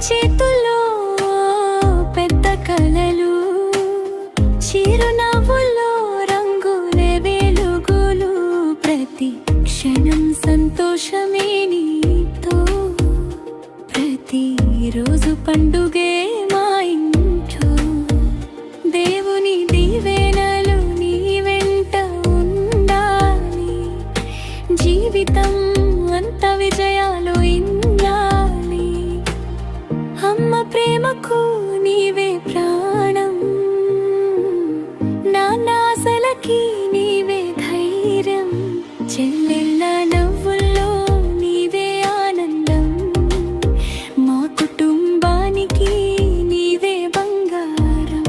చేతుల్లో పెద్ద కలలు, చిరునవ్వుల్లో రంగులే వెలుగులు, ప్రతి క్షణం సంతోషమే నీతో, ప్రతిరోజు పండుగే మా ఇంట్లో. దేవుని దీవెనలు నీ వెంట ఉండాలి, జీవితం అంత విజయాలు ఇన్నాలి. అమ్మ ప్రేమకు నీవే ప్రాణం, నాన్న ఆశలకి నీవే ధైర్యం, చెల్లెళ్ళ నవ్వుల్లో నీవే ఆనందం, మా కుటుంబానికి నీవే బంగారం.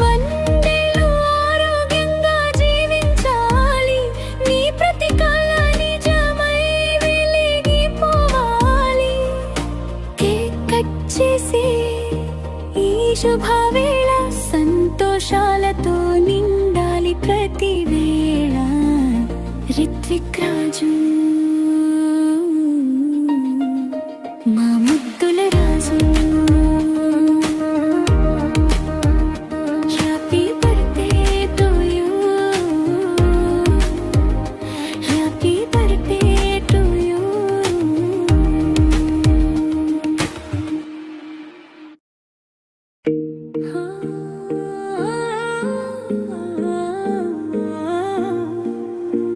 వందేళ్ళు ఆరోగ్యంగా జీవించాలి, నీ ప్రతి కల నిజమై వెలిగిపోవాలి. కేక్ కట్ చేసి ఈ శుభవేళ సంతోషాలతో నిండాలి ప్రతి వేళ. రిత్విక్ రాజు.